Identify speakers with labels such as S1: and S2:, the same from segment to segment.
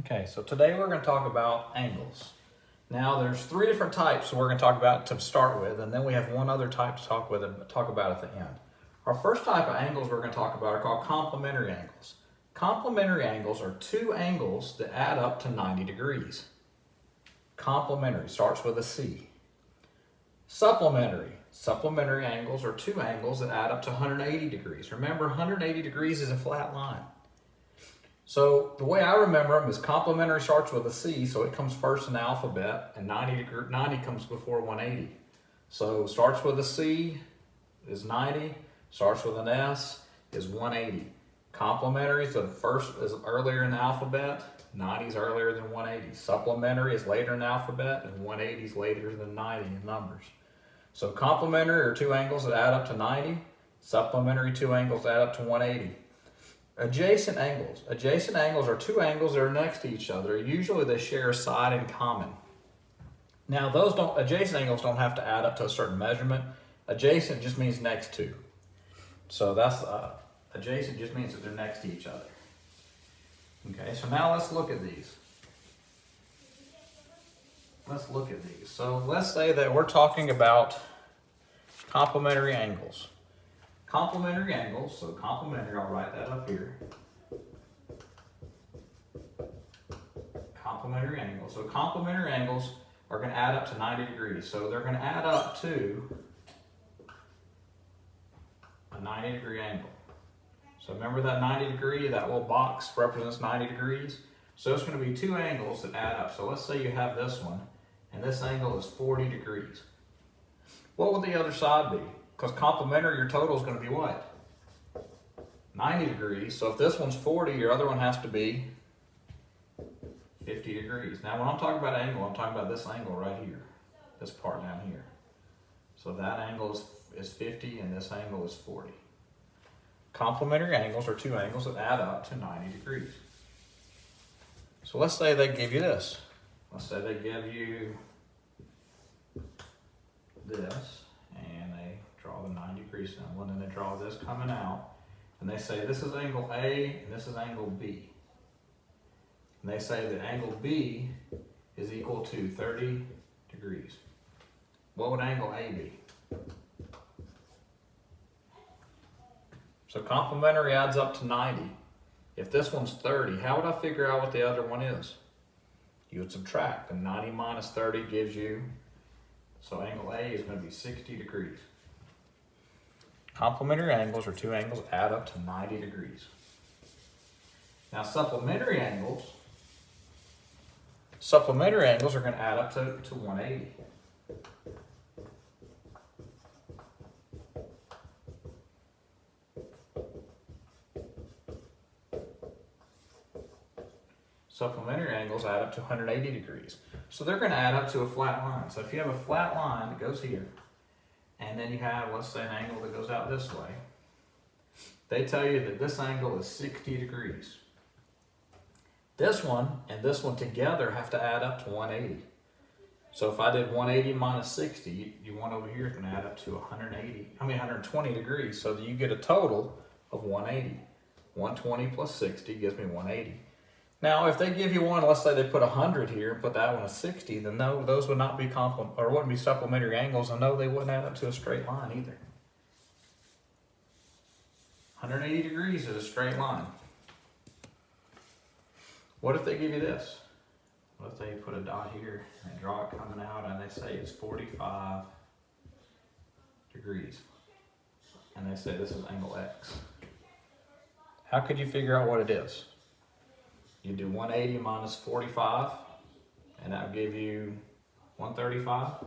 S1: Okay, so today we're going to talk about angles. Now there's three different types we're going to talk about to start with, and then we have one other type to talk about at the end. Our first type of angles we're going to talk about are called complementary angles. Complementary angles are two angles that add up to 90 degrees. Complementary starts with a C. Supplementary. Supplementary angles are two angles that add up to 180 degrees. Remember, 180 degrees is a flat line. So the way I remember them is complementary starts with a C, so it comes first in the alphabet, and 90 comes before 180. So starts with a C is 90, starts with an S is 180. Complementary is the first is earlier in the alphabet, 90 is earlier than 180. Supplementary is later in the alphabet, and 180 is later than 90 in numbers. So complementary are two angles that add up to 90. Supplementary, two angles that add up to 180. Adjacent angles. Adjacent angles are two angles that are next to each other. Usually they share a side in common. Now adjacent angles don't have to add up to a certain measurement. Adjacent just means next to. So that's adjacent just means that they're next to each other. Okay, so now let's look at these. So let's say that we're talking about complementary angles. Complementary angles, so complementary, I'll write that up here. Complementary angles. So complementary angles are going to add up to 90 degrees. So they're going to add up to a 90 degree angle. So remember that 90 degree, that little box represents 90 degrees. So it's going to be two angles that add up. So let's say you have this one, and this angle is 40 degrees. What would the other side be? Because complementary, your total is going to be what? 90 degrees. So if this one's 40, your other one has to be 50 degrees. Now when I'm talking about angle, I'm talking about this angle right here. This part down here. So that angle is 50 and this angle is 40. Complementary angles are two angles that add up to 90 degrees. So let's say they give you this. Let's say they give you this, and they draw the 90 degree symbol, and then they draw this coming out, and they say this is angle A and this is angle B. And they say that angle B is equal to 30 degrees. What would angle A be? So complementary adds up to 90. If this one's 30, how would I figure out what the other one is? You would subtract, and 90 minus 30 gives you, so angle A is going to be 60 degrees. Complementary angles are two angles that add up to 90 degrees. Now supplementary angles are going to add up to 180. Supplementary angles add up to 180 degrees. So they're going to add up to a flat line. So if you have a flat line that goes here, and then you have, let's say, an angle that goes out this way, they tell you that this angle is 60 degrees. This one and this one together have to add up to 180. So if I did 180 minus 60, you want over here is going to add up to 120 degrees. So that you get a total of 180. 120 plus 60 gives me 180. Now, if they give you one, let's say they put 100 here and put that one at 60, then no, those would not be wouldn't be supplementary angles, and no, they wouldn't add up to a straight line either. 180 degrees is a straight line. What if they give you this? What if they put a dot here and draw it coming out, and they say it's 45 degrees, and they say this is angle X? How could you figure out what it is? You do 180 minus 45, and that would give you 135.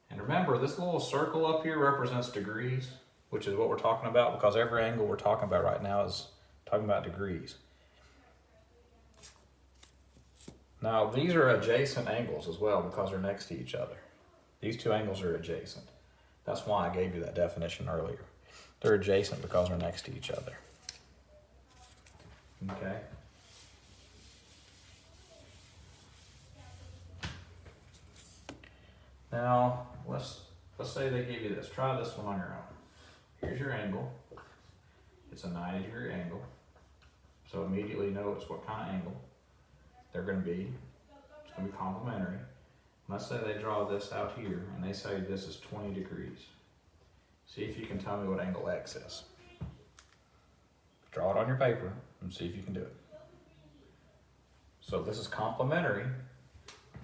S1: And remember, this little circle up here represents degrees, which is what we're talking about, because every angle we're talking about right now is talking about degrees. Now, these are adjacent angles as well because they're next to each other. These two angles are adjacent. That's why I gave you that definition earlier. They're adjacent because they're next to each other. Okay. Now let's say they give you this. Try this one on your own. Here's your angle. It's a 90 degree angle. So immediately notice what kind of angle they're going to be. It's going to be complementary. Let's say they draw this out here and they say this is 20 degrees. See if you can tell me what angle X is. Draw it on your paper and see if you can do it. So this is complementary,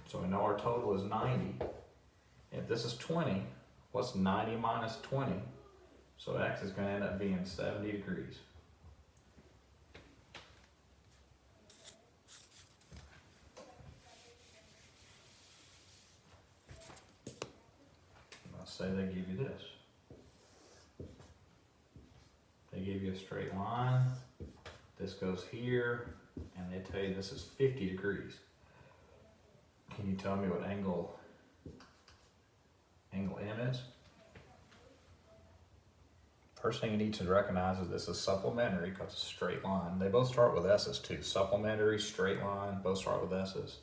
S1: so we know our total is 90. If this is 20, what's 90 minus 20? So X is going to end up being 70 degrees. Let's say they give you this. They give you a straight line. This goes here, and they tell you this is 50 degrees. Can you tell me what angle M is? First thing you need to recognize is this is supplementary because it's a straight line. They both start with S's too. Supplementary, straight line, both start with S's.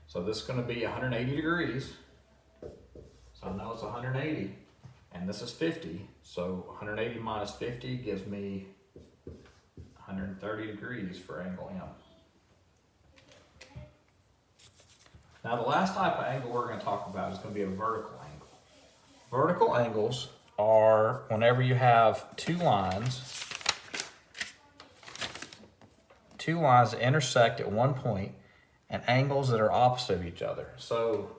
S1: So this is going to be 180 degrees. So I know it's 180. And this is 50. So 180 minus 50 gives me 130 degrees for angle M. Now the last type of angle we're going to talk about is going to be a vertical angle. Vertical angles are whenever you have two lines that intersect at one point and angles that are opposite of each other. So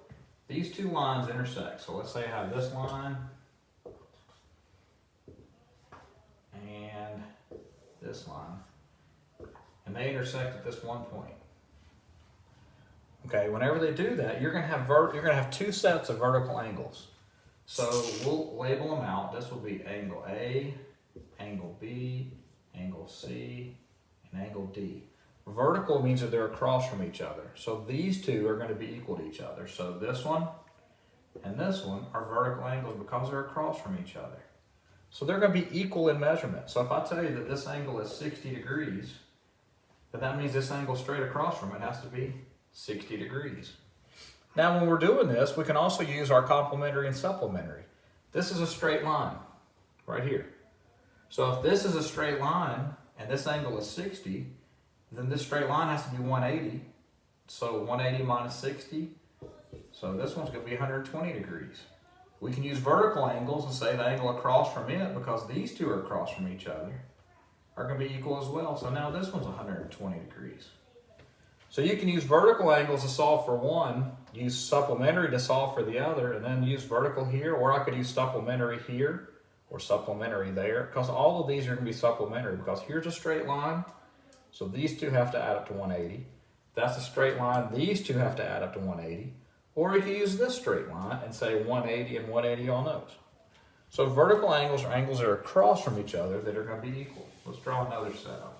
S1: these two lines intersect. So let's say I have this line and this line, and they intersect at this one point. Okay, whenever they do that, you're going to have two sets of vertical angles. So we'll label them out. This will be angle A, angle B, angle C, and angle D. Vertical means that they're across from each other. So these two are going to be equal to each other. So this one and this one are vertical angles because they're across from each other. So they're going to be equal in measurement. So if I tell you that this angle is 60 degrees, then that means this angle straight across from it has to be 60 degrees. Now when we're doing this, we can also use our complementary and supplementary. This is a straight line right here. So if this is a straight line and this angle is 60, then this straight line has to be 180. So 180 minus 60, so this one's going to be 120 degrees. We can use vertical angles and say the angle across from it, because these two are across from each other, are going to be equal as well. So now this one's 120 degrees. So you can use vertical angles to solve for one, use supplementary to solve for the other, and then use vertical here, or I could use supplementary here or supplementary there, because all of these are going to be supplementary, because here's a straight line, so these two have to add up to 180. That's a straight line, these two have to add up to 180. Or you can use this straight line and say 180 and 180 on those. So vertical angles are angles that are across from each other that are going to be equal. Let's draw another set of them.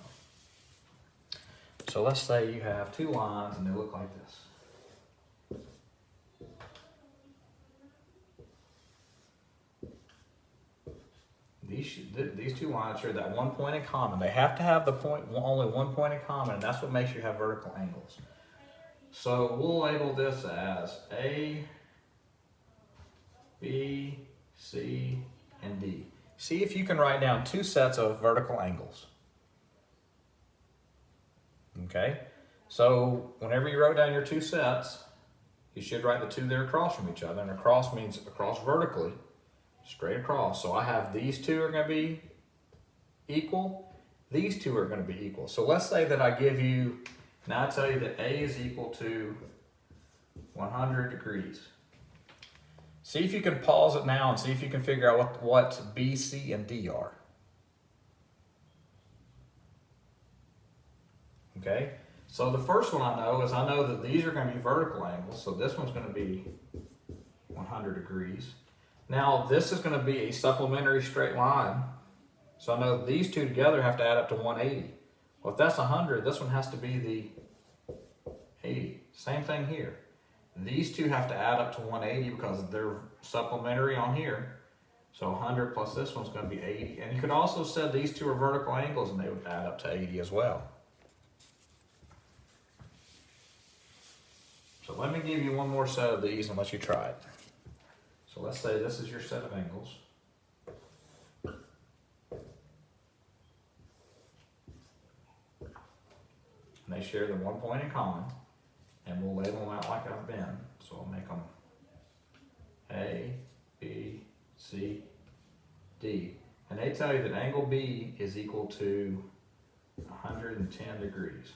S1: So let's say you have two lines and they look like this. These two lines share that one point in common. They have to have the point, only one point in common, and that's what makes you have vertical angles. So we'll label this as A, B, C, and D. See if you can write down two sets of vertical angles. Okay, so whenever you wrote down your two sets, you should write the two that are across from each other. And across means across vertically, straight across. So I have these two are going to be equal. These two are going to be equal. So let's say that I give you, now I tell you that A is equal to 100 degrees. See if you can pause it now and see if you can figure out what B, C, and D are. Okay, so the first one I know that these are going to be vertical angles. So this one's going to be 100 degrees. Now this is going to be a supplementary straight line. So I know these two together have to add up to 180. Well, if that's 100, this one has to be the 80. Same thing here. These two have to add up to 180 because they're supplementary on here. So 100 plus this one's going to be 80. And you could also say these two are vertical angles and they would add up to 80 as well. So let me give you one more set of these and let you try it. So let's say this is your set of angles. and they share the one point in common, and we'll label them out like I've been. So I'll make them A, B, C, D. And they tell you that angle B is equal to 110 degrees.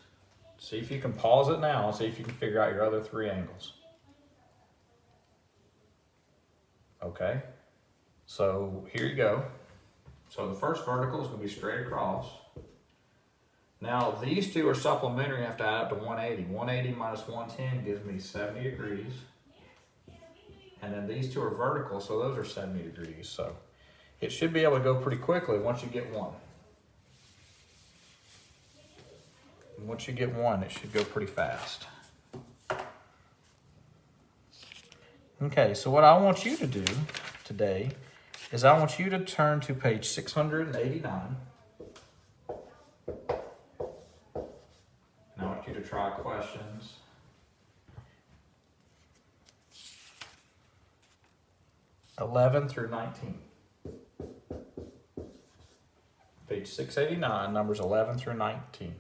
S1: See if you can pause it now and see if you can figure out your other three angles. Okay, so here you go. So the first vertical is going to be straight across. Now these two are supplementary. I have to add up to 180. 180 minus 110 gives me 70 degrees. And then these two are vertical, so those are 70 degrees. So it should be able to go pretty quickly once you get one. And once you get one, it should go pretty fast. Okay, so what I want you to do today is I want you to turn to page 689. And I want you to try questions 11 through 19. Page 689, numbers 11 through 19.